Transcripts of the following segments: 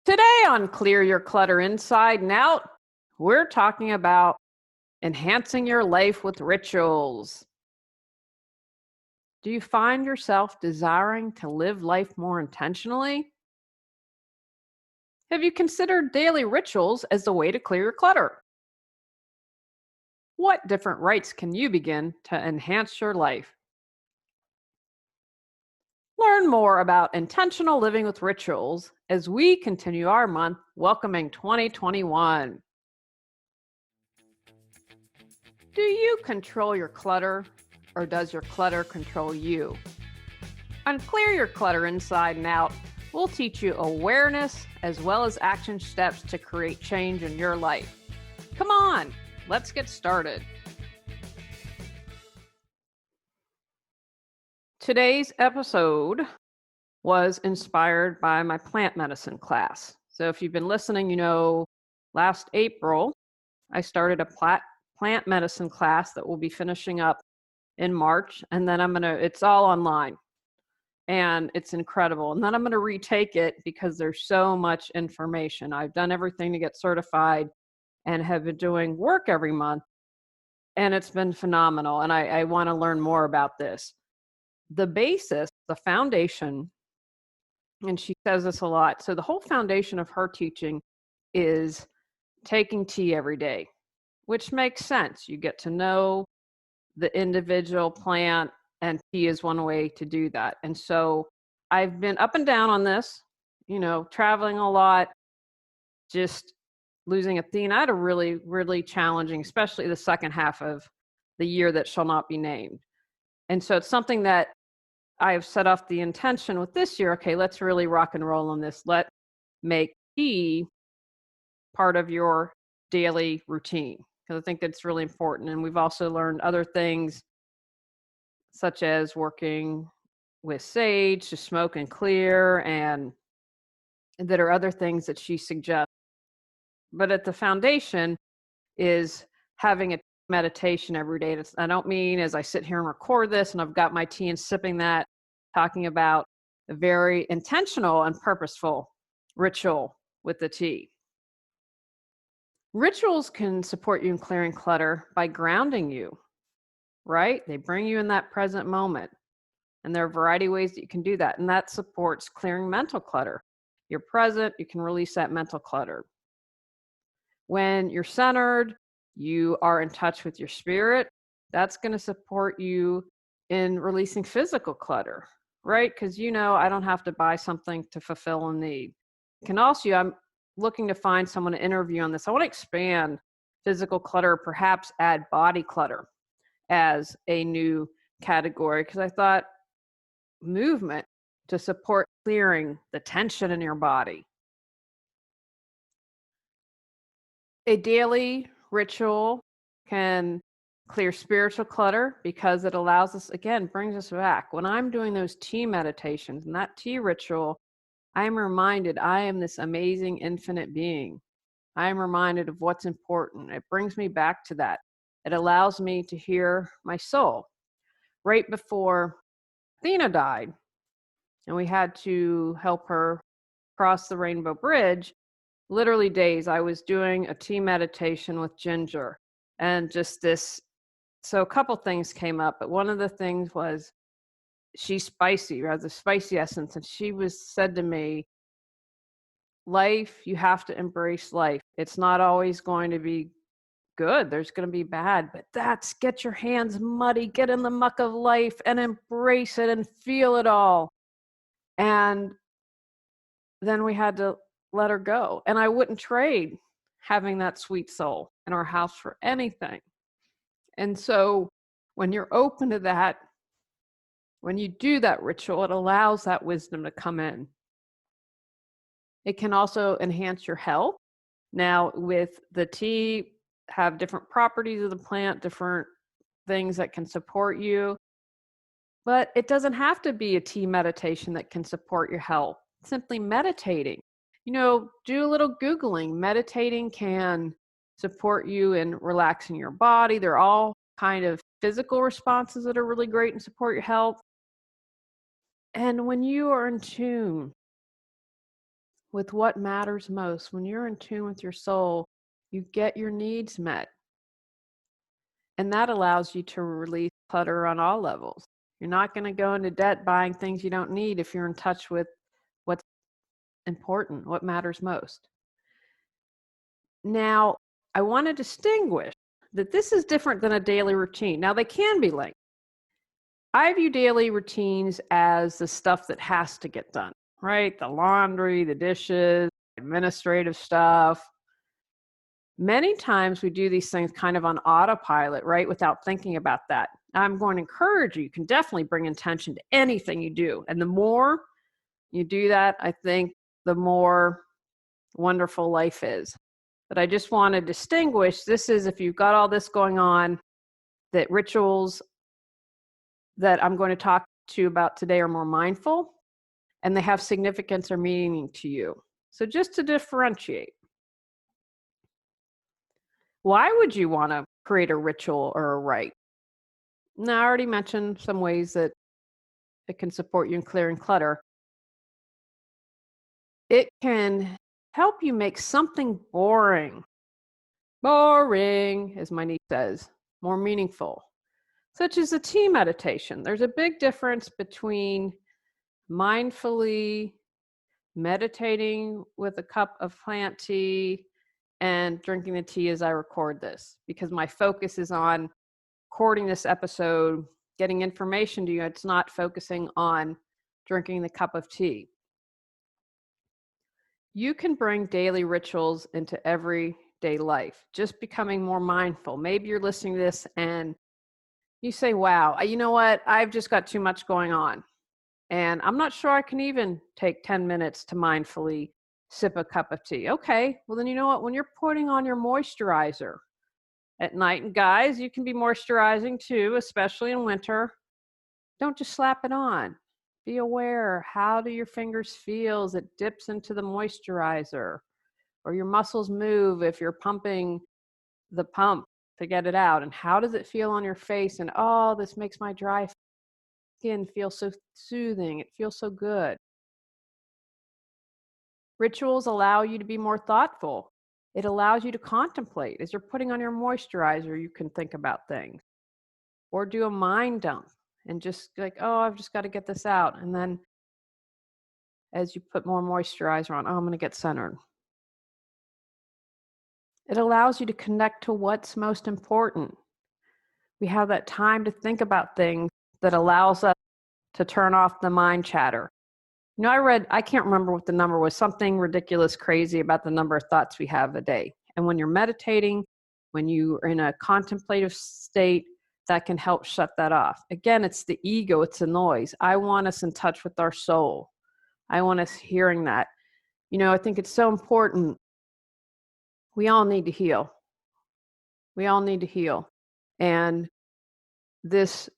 Today on Clear Your Clutter Inside and Out, we're talking about enhancing your life with rituals. Do you find yourself desiring to live life more intentionally? Have you considered daily rituals as a way to clear your clutter? What different rites can you begin to enhance your life? Learn more about intentional living with rituals as we continue our month welcoming 2021. Do you control your clutter, or does your clutter control you? On Clear Your Clutter Inside and Out, we'll teach you awareness as well as action steps to create change in your life. Come on, let's get started. Today's episode was inspired by my plant medicine class. So if you've been listening, you know last April, I started a plant medicine class that will be finishing up in March, and then it's all online and it's incredible. And then I'm going to retake it because there's so much information. I've done everything to get certified and have been doing work every month, and it's been phenomenal. And I want to learn more about this. The basis, the foundation, and she says this a lot. So the whole foundation of her teaching is taking tea every day, which makes sense. You get to know the individual plant, and tea is one way to do that. And so I've been up and down on this, traveling a lot, just losing Athena. I had a really, really challenging, especially the second half of the year that shall not be named. And so it's something that I've set off the intention with this year. Okay, let's really rock and roll on this. Let's make tea part of your daily routine, because I think that's really important. And we've also learned other things, such as working with sage to smoke and clear, and that are other things that she suggests. But at the foundation is having a meditation every day. I don't mean as I sit here and record this and I've got my tea and sipping that, talking about a very intentional and purposeful ritual with the tea. Rituals can support you in clearing clutter by grounding you, right? They bring you in that present moment. And there are a variety of ways that you can do that. And that supports clearing mental clutter. You're present, you can release that mental clutter. When you're centered, you are in touch with your spirit. That's going to support you in releasing physical clutter, right? Because I don't have to buy something to fulfill a need. I'm looking to find someone to interview on this. I want to expand physical clutter, perhaps add body clutter as a new category, because I thought movement to support clearing the tension in your body. A daily ritual can clear spiritual clutter because it allows us, again, brings us back. When I'm doing those tea meditations and that tea ritual, I am reminded I am this amazing infinite being. I am reminded of what's important. It brings me back to that. It allows me to hear my soul. Right before Athena died, and we had to help her cross the Rainbow Bridge, literally days, I was doing a tea meditation with ginger, and just this. So a couple things came up, but one of the things was she's spicy, or has a spicy essence, and she said to me, life, you have to embrace life. It's not always going to be good. There's going to be bad, but get your hands muddy, get in the muck of life and embrace it and feel it all. And then we had to let her go. And I wouldn't trade having that sweet soul in our house for anything. And so when you're open to that, when you do that ritual, it allows that wisdom to come in. It can also enhance your health. Now, with the tea, have different properties of the plant, different things that can support you. But it doesn't have to be a tea meditation that can support your health. Simply meditating. Do a little Googling. Meditating can support you in relaxing your body. They're all kind of physical responses that are really great and support your health. And when you are in tune with what matters most. When you're in tune with your soul, you get your needs met. And that allows you to release clutter on all levels. You're not going to go into debt buying things you don't need if you're in touch with what's important, what matters most. Now, I want to distinguish that this is different than a daily routine. Now, they can be linked. I view daily routines as the stuff that has to get done, right? The laundry, the dishes, administrative stuff. Many times we do these things kind of on autopilot, right? Without thinking about that. I'm going to encourage you. You can definitely bring intention to anything you do. And the more you do that, I think the more wonderful life is. But I just want to distinguish, this is if you've got all this going on, that rituals that I'm going to talk to you about today are more mindful and they have significance or meaning to you. So just to differentiate, why would you want to create a ritual or a rite? Now, I already mentioned some ways that it can support you in clearing clutter. It can help you make something boring, as my niece says, more meaningful, such as a tea meditation. There's a big difference between mindfully meditating with a cup of plant tea and drinking the tea as I record this, because my focus is on recording this episode, getting information to you. It's not focusing on drinking the cup of tea. You can bring daily rituals into everyday life, just becoming more mindful. Maybe you're listening to this and you say, wow, you know what? I've just got too much going on. And I'm not sure I can even take 10 minutes to mindfully sip a cup of tea. Okay, well, then you know what? When you're putting on your moisturizer at night, and guys, you can be moisturizing too, especially in winter. Don't just slap it on. Be aware. How do your fingers feel as it dips into the moisturizer? Or your muscles move if you're pumping the pump to get it out? And how does it feel on your face? And oh, this makes my dry skin feel so soothing. It feels so good. Rituals allow you to be more thoughtful. It allows you to contemplate. As you're putting on your moisturizer, you can think about things or do a mind dump and just like, oh, I've just got to get this out. And then as you put more moisturizer on, oh, I'm going to get centered. It allows you to connect to what's most important. We have that time to think about things that allows us to turn off the mind chatter. You know, I can't remember what the number was, something ridiculous, crazy about the number of thoughts we have a day. And when you're meditating, when you are in a contemplative state, that can help shut that off. Again, it's the ego, it's the noise. I want us in touch with our soul. I want us hearing that. You know, I think it's so important. We all need to heal. We all need to heal. And this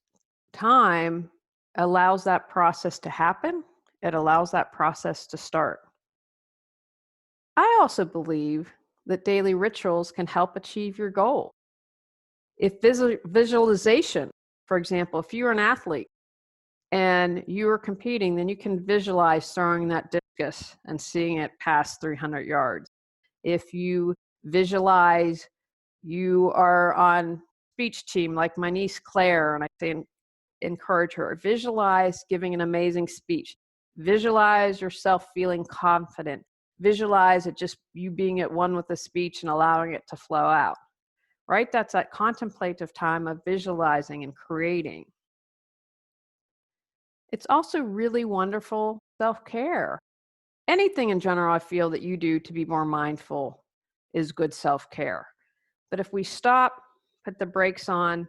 time allows that process to happen. It allows that process to start. I also believe that daily rituals can help achieve your goal. If visualization, for example, if you're an athlete and you are competing, then you can visualize throwing that discus and seeing it past 300 yards. If you visualize you are on speech team like my niece Claire, and I say encourage her, visualize giving an amazing speech. Visualize yourself feeling confident. Visualize it just you being at one with the speech and allowing it to flow out, right? That's that contemplative time of visualizing and creating. It's also really wonderful self-care. Anything in general I feel that you do to be more mindful is good self-care. But if we stop, put the brakes on,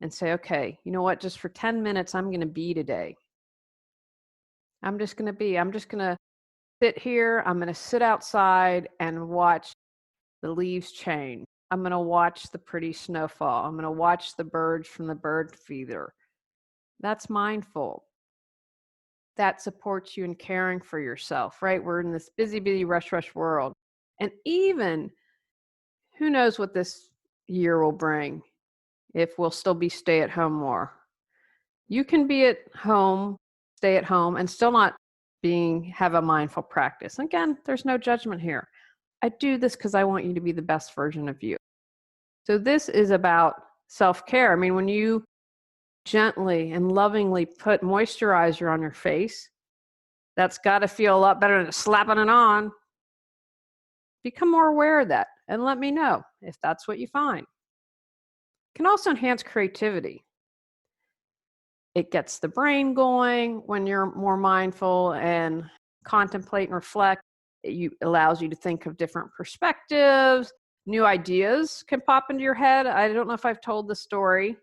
and say, okay, you know what, just for 10 minutes, I'm going to be today. I'm just going to sit here. I'm going to sit outside and watch the leaves change. I'm going to watch the pretty snowfall. I'm going to watch the birds from the bird feeder. That's mindful. That supports you in caring for yourself, right? We're in this busy, busy, rush world. And even, who knows what this year will bring, if we'll still be stay at home more. You can be at home, stay at home, and still not have a mindful practice. Again, there's no judgment here. I do this because I want you to be the best version of you. So this is about self-care. I mean, when you gently and lovingly put moisturizer on your face, that's got to feel a lot better than slapping it on. Become more aware of that and let me know if that's what you find. It can also enhance creativity. It gets the brain going when you're more mindful and contemplate and reflect. It allows you to think of different perspectives. New ideas can pop into your head. I don't know if I've told the story.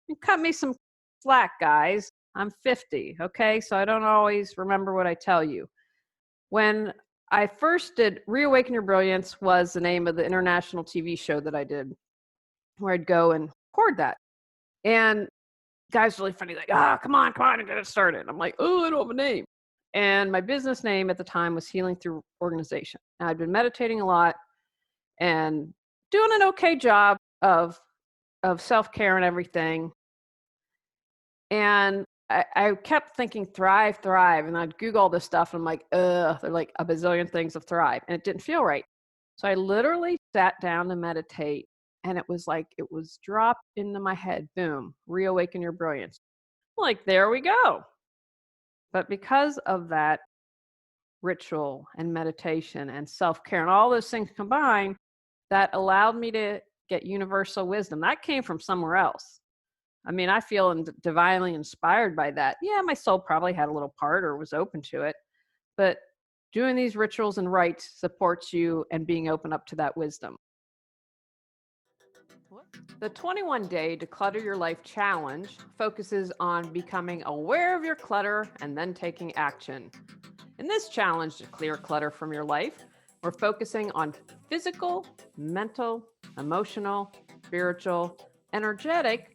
You cut me some slack, guys. I'm 50, okay? So I don't always remember what I tell you. When I first did Reawaken Your Brilliance was the name of the international TV show that I did, where I'd go and record that. And guys really funny, like, come on, and get it started. I'm like, oh, I don't have a name. And my business name at the time was Healing Through Organization. And I'd been meditating a lot and doing an okay job of self-care and everything. And I kept thinking thrive, and I'd Google all this stuff and I'm like, they're like a bazillion things of thrive. And it didn't feel right. So I literally sat down to meditate and it was like, it was dropped into my head. Boom, reawaken your brilliance. I'm like, there we go. But because of that ritual and meditation and self-care and all those things combined, that allowed me to get universal wisdom. That came from somewhere else. I mean, I feel divinely inspired by that. Yeah, my soul probably had a little part or was open to it, but doing these rituals and rites supports you and being open up to that wisdom. The 21-day Declutter Your Life Challenge focuses on becoming aware of your clutter and then taking action. In this challenge to clear clutter from your life, we're focusing on physical, mental, emotional, spiritual, energetic,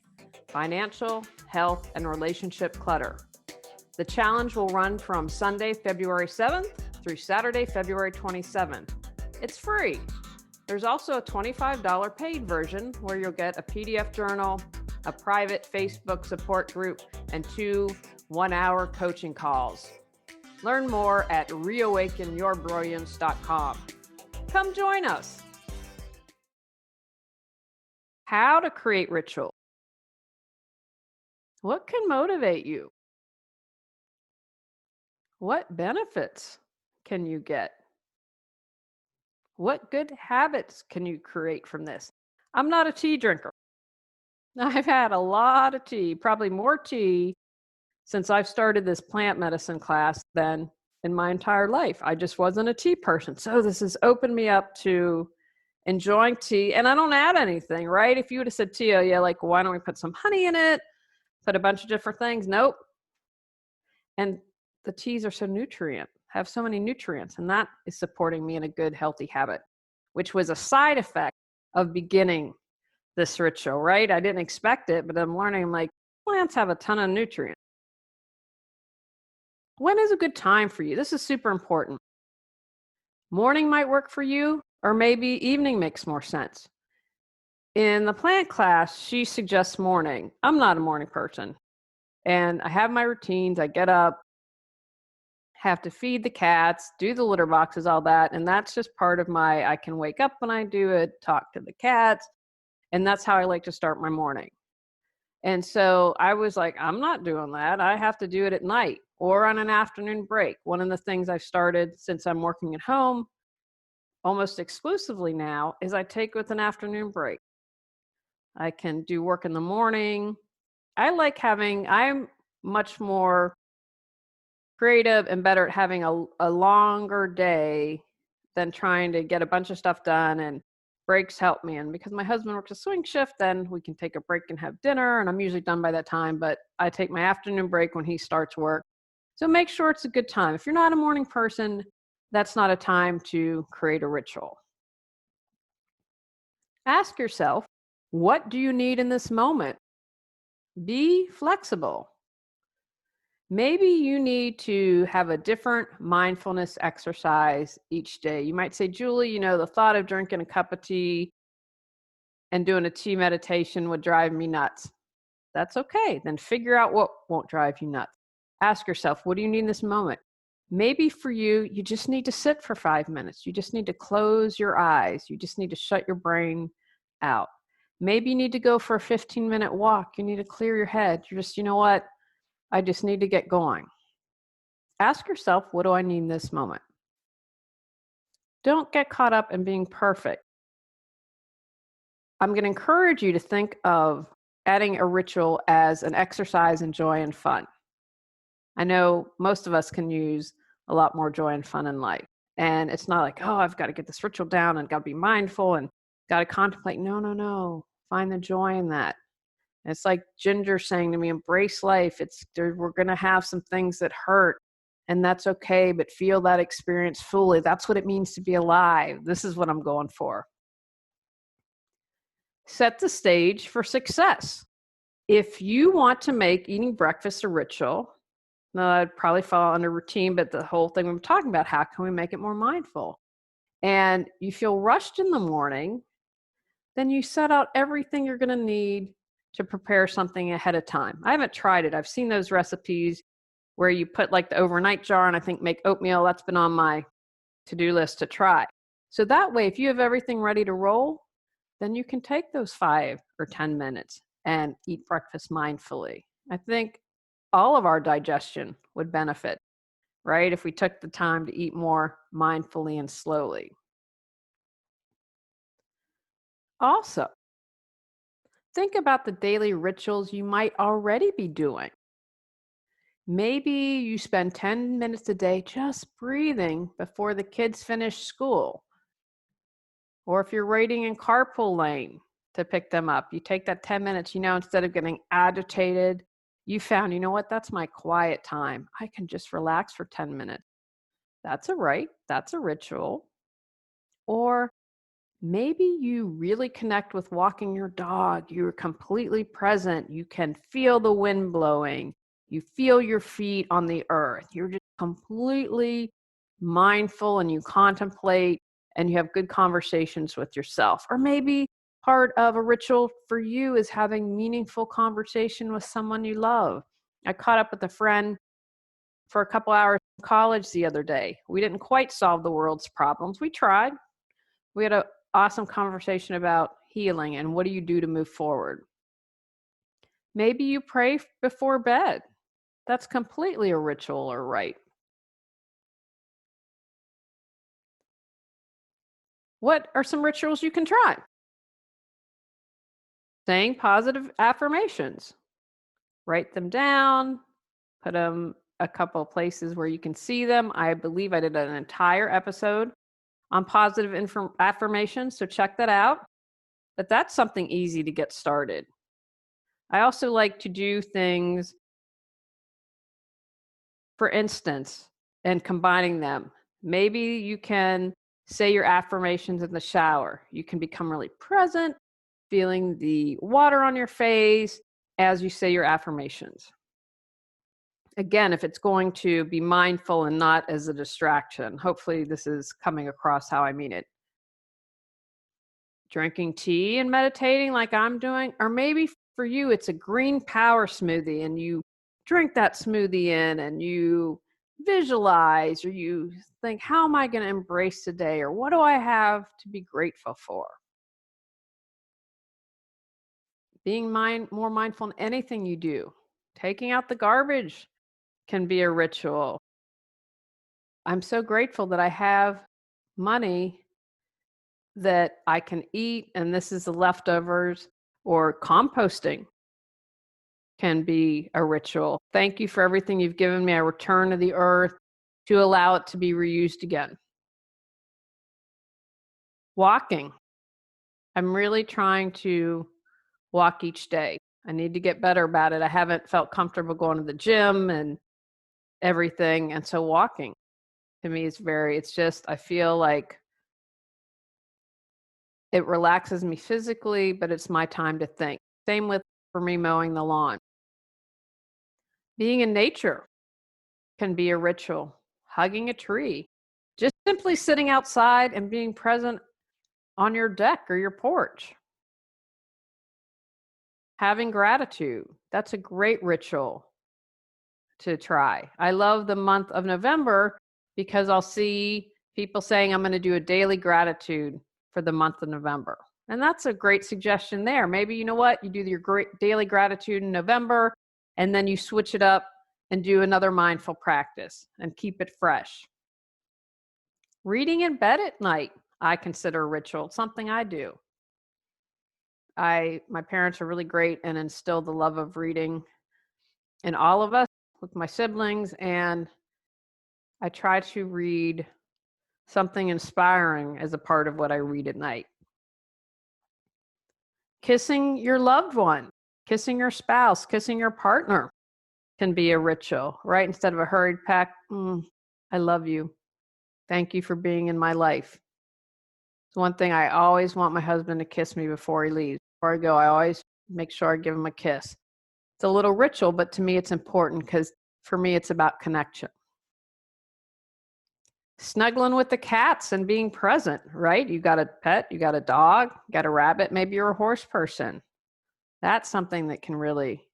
financial, health, and relationship clutter. The challenge will run from Sunday, February 7th through Saturday, February 27th. It's free. There's also a $25 paid version where you'll get a PDF journal, a private Facebook support group, and 2 one-hour coaching calls. Learn more at reawakenyourbrilliance.com. Come join us. How to create ritual. What can motivate you? What benefits can you get? What good habits can you create from this? I'm not a tea drinker. I've had a lot of tea, probably more tea since I've started this plant medicine class than in my entire life. I just wasn't a tea person. So this has opened me up to enjoying tea. And I don't add anything, right? If you would have said tea, oh yeah, like, why don't we put some honey in it? Put a bunch of different things. Nope. And the teas are have so many nutrients, and that is supporting me in a good, healthy habit, which was a side effect of beginning this ritual, right? I didn't expect it, but I'm learning, like, plants have a ton of nutrients. When is a good time for you? This is super important. Morning might work for you, or maybe evening makes more sense. In the plant class, she suggests morning. I'm not a morning person. And I have my routines. I get up, have to feed the cats, do the litter boxes, all that. And that's just part of I can wake up when I do it, talk to the cats. And that's how I like to start my morning. And so I was like, I'm not doing that. I have to do it at night or on an afternoon break. One of the things I've started since I'm working at home almost exclusively now is I take with an afternoon break. I can do work in the morning. I'm much more creative and better at having a longer day than trying to get a bunch of stuff done, and breaks help me. And because my husband works a swing shift, then we can take a break and have dinner, and I'm usually done by that time, but I take my afternoon break when he starts work. So make sure it's a good time. If you're not a morning person, that's not a time to create a ritual. Ask yourself, what do you need in this moment? Be flexible. Maybe you need to have a different mindfulness exercise each day. You might say, Julie, the thought of drinking a cup of tea and doing a tea meditation would drive me nuts. That's okay. Then figure out what won't drive you nuts. Ask yourself, what do you need in this moment? Maybe for you, you just need to sit for 5 minutes. You just need to close your eyes. You just need to shut your brain out. Maybe you need to go for a 15-minute walk. You need to clear your head. You're just, you know what? I just need to get going. Ask yourself, what do I need in this moment? Don't get caught up in being perfect. I'm going to encourage you to think of adding a ritual as an exercise in joy and fun. I know most of us can use a lot more joy and fun in life. And it's not like, oh, I've got to get this ritual down and got to be mindful and got to contemplate. No, no, no. Find the joy in that. And it's like Ginger saying to me, embrace life. We're going to have some things that hurt, and that's okay, but feel that experience fully. That's what it means to be alive. This is what I'm going for. Set the stage for success. If you want to make eating breakfast a ritual, now I'd probably fall under routine, but the whole thing we're talking about, how can we make it more mindful? And you feel rushed in the morning, then you set out everything you're going to need to prepare something ahead of time. I haven't tried it. I've seen those recipes where you put like the overnight jar and I think make oatmeal. That's been on my to-do list to try. So that way, if you have everything ready to roll, then you can take those 5 or 10 minutes and eat breakfast mindfully. I think all of our digestion would benefit, right? If we took the time to eat more mindfully and slowly. Also, think about the daily rituals you might already be doing. Maybe you spend 10 minutes a day just breathing before the kids finish school. Or if you're waiting in carpool lane to pick them up, you take that 10 minutes, instead of getting agitated, you found, you know what, that's my quiet time. I can just relax for 10 minutes. That's a rite. That's a ritual. Or maybe you really connect with walking your dog. You're completely present. You can feel the wind blowing. You feel your feet on the earth. You're just completely mindful and you contemplate and you have good conversations with yourself. Or maybe part of a ritual for you is having meaningful conversation with someone you love. I caught up with a friend for a couple hours in college the other day. We didn't quite solve the world's problems. We tried. We had an awesome conversation about healing and what do you do to move forward. Maybe you pray before bed. That's completely a ritual or rite. What are some rituals you can try? Saying positive affirmations. Write them down, put them a couple of places where you can see them. I believe I did an entire episode on positive affirmations, so check that out. But that's something easy to get started. I also like to do things, for instance, and combining them. Maybe you can say your affirmations in the shower. You can become really present, feeling the water on your face as you say your affirmations. Again, if it's going to be mindful and not as a distraction, hopefully this is coming across how I mean it. Drinking tea and meditating like I'm doing, or maybe for you, it's a green power smoothie and you drink that smoothie in and you visualize or you think, how am I going to embrace today? Or what do I have to be grateful for? Being more mindful in anything you do. Taking out the garbage can be a ritual. I'm so grateful that I have money that I can eat, and this is the leftovers, or composting can be a ritual. Thank you for everything you've given me. I return to the earth to allow it to be reused again. Walking. I'm really trying to walk each day. I need to get better about it. I haven't felt comfortable going to the gym and everything. And so walking to me is I feel like it relaxes me physically, but it's my time to think. Same with for me mowing the lawn. Being in nature can be a ritual. Hugging a tree. Just simply sitting outside and being present on your deck or your porch. Having gratitude. That's a great ritual. to try. I love the month of November because I'll see people saying, I'm going to do a daily gratitude for the month of November. And that's a great suggestion there. Maybe, you know what, you do your great daily gratitude in November, and then you switch it up and do another mindful practice and keep it fresh. Reading in bed at night, I consider a ritual. It's something I do. My parents are really great and instilled the love of reading in all of us with my siblings, and I try to read something inspiring as a part of what I read at night. Kissing your loved one, kissing your spouse, kissing your partner can be a ritual, right? Instead of a hurried peck, I love you. Thank you for being in my life. It's one thing I always want my husband to kiss me before he leaves. Before I go, I always make sure I give him a kiss. It's a little ritual, but to me it's important because for me it's about connection. Snuggling with the cats and being present, right? You got a pet, you got a dog, you got a rabbit, maybe you're a horse person. That's something that can really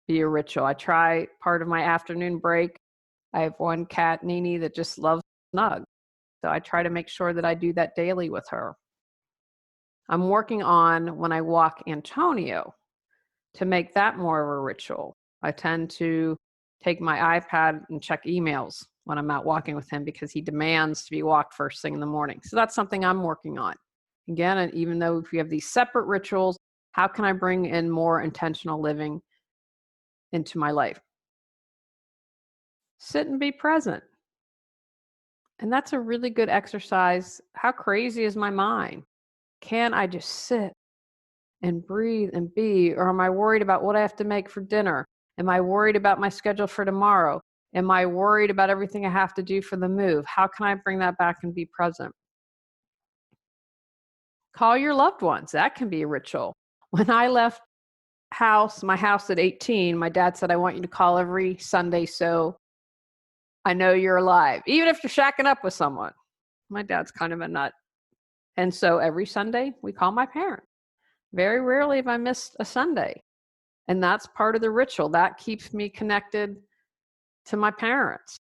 be a ritual. I try part of my afternoon break. I have one cat, Nini, that just loves snug. So I try to make sure that I do that daily with her. I'm working on, when I walk Antonio, to make that more of a ritual. I tend to take my iPad and check emails when I'm out walking with him because he demands to be walked first thing in the morning. So that's something I'm working on. Again, and even though if we have these separate rituals, how can I bring in more intentional living into my life? Sit and be present. And that's a really good exercise. How crazy is my mind? Can I just sit and breathe and be? Or am I worried about what I have to make for dinner? Am I worried about my schedule for tomorrow? Am I worried about everything I have to do for the move? How can I bring that back and be present? Call your loved ones. That can be a ritual. When I left my house at 18, my dad said, I want you to call every Sunday so I know you're alive, even if you're shacking up with someone. My dad's kind of a nut. And so every Sunday we call my parents. Very rarely have I missed a Sunday. And that's part of the ritual. That keeps me connected to my parents.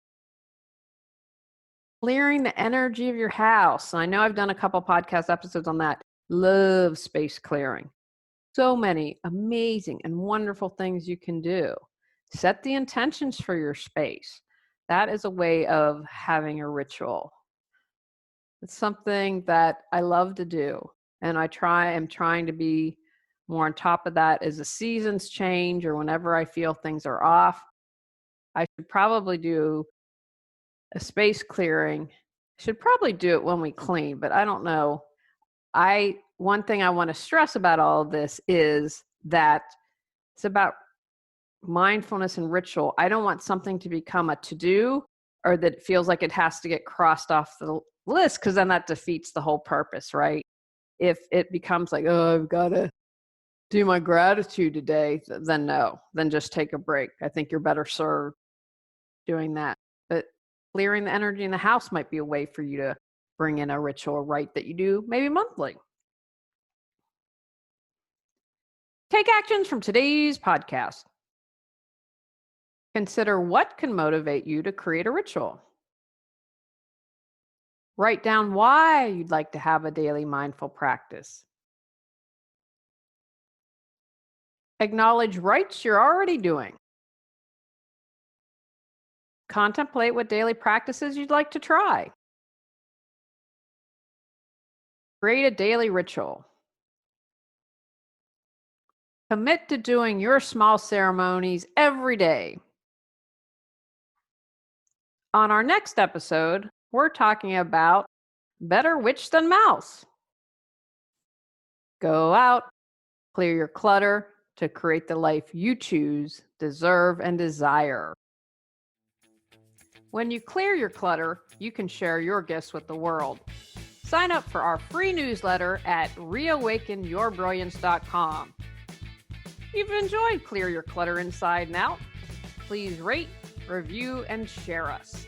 Clearing the energy of your house. I know I've done a couple podcast episodes on that. Love space clearing. So many amazing and wonderful things you can do. Set the intentions for your space. That is a way of having a ritual. It's something that I love to do. And am trying to be more on top of that as the seasons change or whenever I feel things are off. I should probably do a space clearing. Should probably do it when we clean, but I don't know. One thing I want to stress about all of this is that it's about mindfulness and ritual. I don't want something to become a to-do or that it feels like it has to get crossed off the list, because then that defeats the whole purpose, right? If it becomes like, oh, I've got to do my gratitude today, then no, then just take a break. I think you're better served doing that. But clearing the energy in the house might be a way for you to bring in a ritual rite that you do maybe monthly. Take actions from today's podcast. Consider what can motivate you to create a ritual. Write down why you'd like to have a daily mindful practice. Acknowledge rites you're already doing. Contemplate what daily practices you'd like to try. Create a daily ritual. Commit to doing your small ceremonies every day. On our next episode, we're talking about better witch than mouse. Go out, clear your clutter to create the life you choose, deserve, and desire. When you clear your clutter, you can share your gifts with the world. Sign up for our free newsletter at reawakenyourbrilliance.com. If you've enjoyed Clear Your Clutter Inside and Out, please rate, review, and share us.